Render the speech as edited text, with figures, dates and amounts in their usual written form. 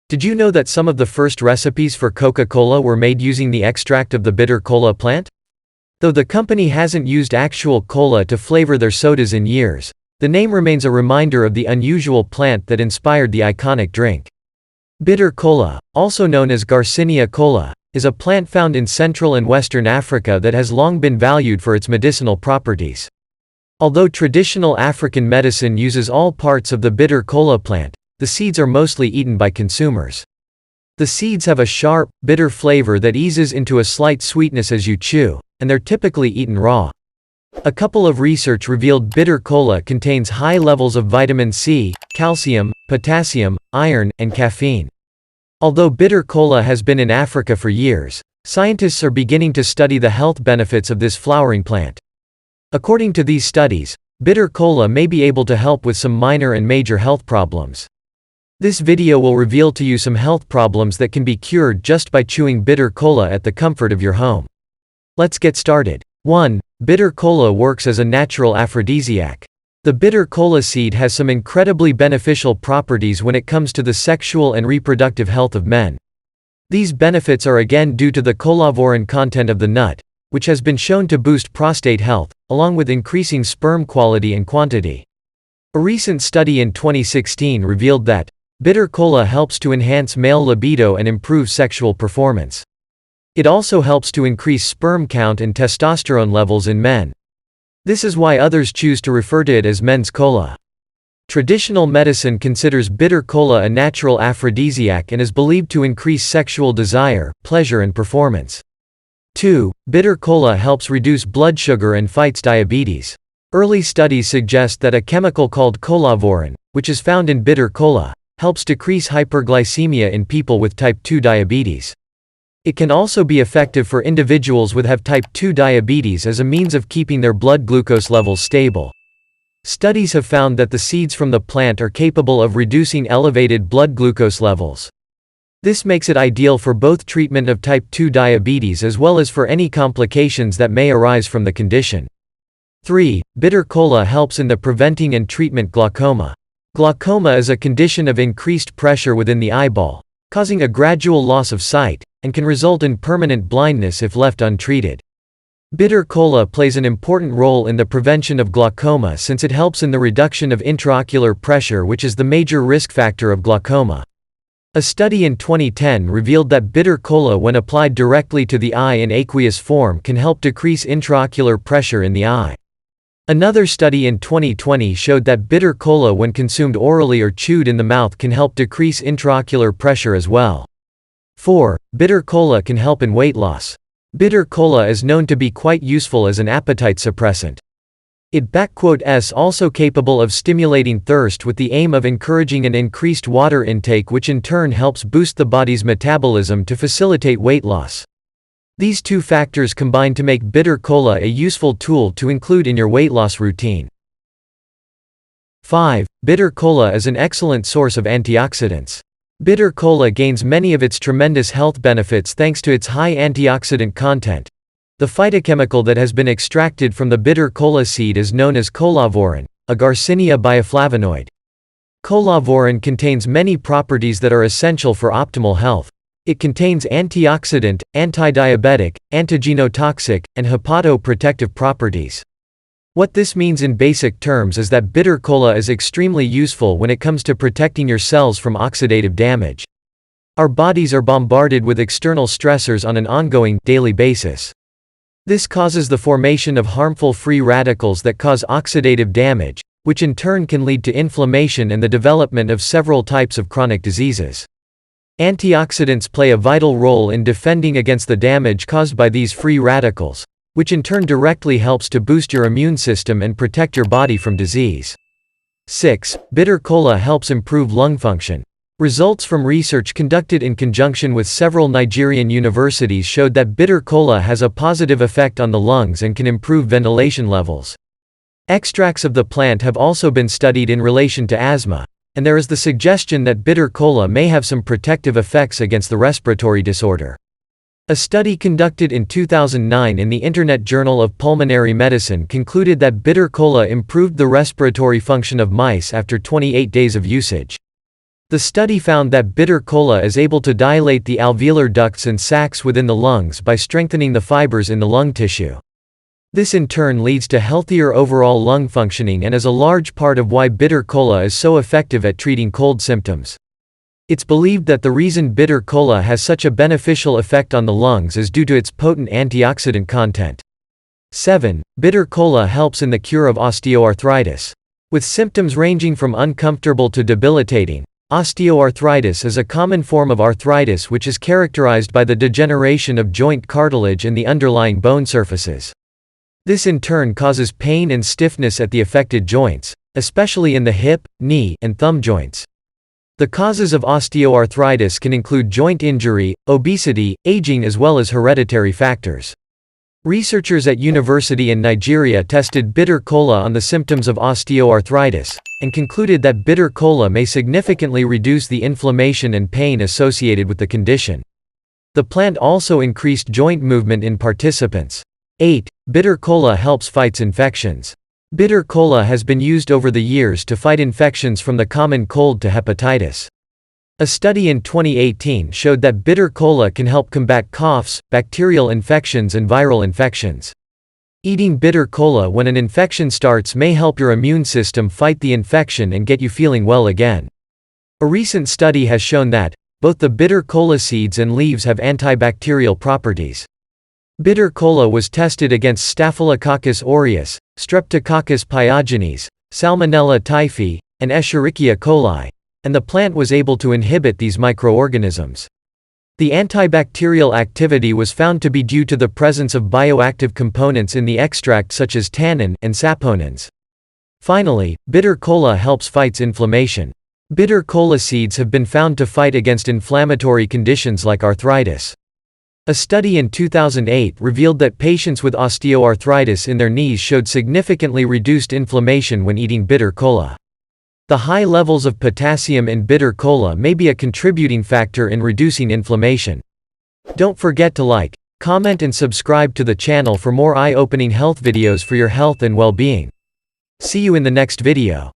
Did you know that some of the first recipes for Coca Cola were made using the extract of the bitter cola plant? Though the company hasn't used actual cola to flavor their sodas in years, the name remains a reminder of the unusual plant that inspired the iconic drink. Bitter cola, also known as Garcinia cola, is a plant found in Central and Western Africa that has long been valued for its medicinal properties. Although traditional African medicine uses all parts of the bitter cola plant, the seeds are mostly eaten by consumers. The seeds have a sharp, bitter flavor that eases into a slight sweetness as you chew, and they're typically eaten raw. A couple of research revealed bitter cola contains high levels of vitamin C, calcium, potassium, iron, and caffeine. Although bitter cola has been in Africa for years, scientists are beginning to study the health benefits of this flowering plant. According to these studies, bitter cola may be able to help with some minor and major health problems. This video will reveal to you some health problems that can be cured just by chewing bitter cola at the comfort of your home. Let's get started. 1. Bitter cola works as a natural aphrodisiac. The bitter cola seed has some incredibly beneficial properties when it comes to the sexual and reproductive health of men. These benefits are again due to the colavorin content of the nut, which has been shown to boost prostate health, along with increasing sperm quality and quantity. A recent study in 2016 revealed that bitter cola helps to enhance male libido and improve sexual performance. It also helps to increase sperm count and testosterone levels in men. This is why others choose to refer to it as men's cola. Traditional medicine considers bitter cola a natural aphrodisiac and is believed to increase sexual desire, pleasure and performance. 2. Bitter cola helps reduce blood sugar and fights diabetes. Early studies suggest that a chemical called colavorin, which is found in bitter cola, helps decrease hyperglycemia in people with type 2 diabetes. It can also be effective for individuals with type 2 diabetes as a means of keeping their blood glucose levels stable. Studies have found that the seeds from the plant are capable of reducing elevated blood glucose levels. This makes it ideal for both treatment of type 2 diabetes as well as for any complications that may arise from the condition. 3. Bitter cola helps in the preventing and treatment glaucoma. Glaucoma is a condition of increased pressure within the eyeball, causing a gradual loss of sight, and can result in permanent blindness if left untreated. Bitter cola plays an important role in the prevention of glaucoma since it helps in the reduction of intraocular pressure, which is the major risk factor of glaucoma. A study in 2010 revealed that bitter cola, when applied directly to the eye in aqueous form, can help decrease intraocular pressure in the eye. Another study in 2020 showed that bitter cola, when consumed orally or chewed in the mouth, can help decrease intraocular pressure as well. 4. Bitter cola can help in weight loss. Bitter cola is known to be quite useful as an appetite suppressant. It is also capable of stimulating thirst with the aim of encouraging an increased water intake, which in turn helps boost the body's metabolism to facilitate weight loss. These two factors combine to make bitter cola a useful tool to include in your weight loss routine. 5. Bitter cola is an excellent source of antioxidants. Bitter cola gains many of its tremendous health benefits thanks to its high antioxidant content. The phytochemical that has been extracted from the bitter cola seed is known as colavorin, a Garcinia bioflavonoid. Colavorin contains many properties that are essential for optimal health. It contains antioxidant, anti-diabetic, antigenotoxic, and hepatoprotective properties. What this means in basic terms is that bitter cola is extremely useful when it comes to protecting your cells from oxidative damage. Our bodies are bombarded with external stressors on an ongoing, daily basis. This causes the formation of harmful free radicals that cause oxidative damage, which in turn can lead to inflammation and the development of several types of chronic diseases. Antioxidants play a vital role in defending against the damage caused by these free radicals, which in turn directly helps to boost your immune system and protect your body from disease. 6. Bitter cola helps improve lung function. Results from research conducted in conjunction with several Nigerian universities showed that bitter cola has a positive effect on the lungs and can improve ventilation levels. Extracts of the plant have also been studied in relation to asthma, and there is the suggestion that bitter cola may have some protective effects against the respiratory disorder. A study conducted in 2009 in the Internet Journal of Pulmonary Medicine concluded that bitter cola improved the respiratory function of mice after 28 days of usage. The study found that bitter cola is able to dilate the alveolar ducts and sacs within the lungs by strengthening the fibers in the lung tissue. This in turn leads to healthier overall lung functioning and is a large part of why bitter cola is so effective at treating cold symptoms. It's believed that the reason bitter cola has such a beneficial effect on the lungs is due to its potent antioxidant content. 7. Bitter cola helps in the cure of osteoarthritis. With symptoms ranging from uncomfortable to debilitating, osteoarthritis is a common form of arthritis which is characterized by the degeneration of joint cartilage and the underlying bone surfaces. This in turn causes pain and stiffness at the affected joints, especially in the hip, knee, and thumb joints. The causes of osteoarthritis can include joint injury, obesity, aging, as well as hereditary factors. Researchers at university in Nigeria tested bitter cola on the symptoms of osteoarthritis, and concluded that bitter cola may significantly reduce the inflammation and pain associated with the condition. The plant also increased joint movement in participants. 8. Bitter cola helps fights infections. Bitter cola has been used over the years to fight infections from the common cold to hepatitis. A study in 2018 showed that bitter cola can help combat coughs, bacterial infections, and viral infections. Eating bitter cola when an infection starts may help your immune system fight the infection and get you feeling well again. A recent study has shown that both the bitter cola seeds and leaves have antibacterial properties. Bitter cola was tested against Staphylococcus aureus, Streptococcus pyogenes, Salmonella typhi, and Escherichia coli, and the plant was able to inhibit these microorganisms. The antibacterial activity was found to be due to the presence of bioactive components in the extract such as tannin and saponins. Finally, bitter cola helps fight inflammation. Bitter cola seeds have been found to fight against inflammatory conditions like arthritis. A study in 2008 revealed that patients with osteoarthritis in their knees showed significantly reduced inflammation when eating bitter cola. The high levels of potassium in bitter cola may be a contributing factor in reducing inflammation. Don't forget to like, comment, and subscribe to the channel for more eye-opening health videos for your health and well-being. See you in the next video.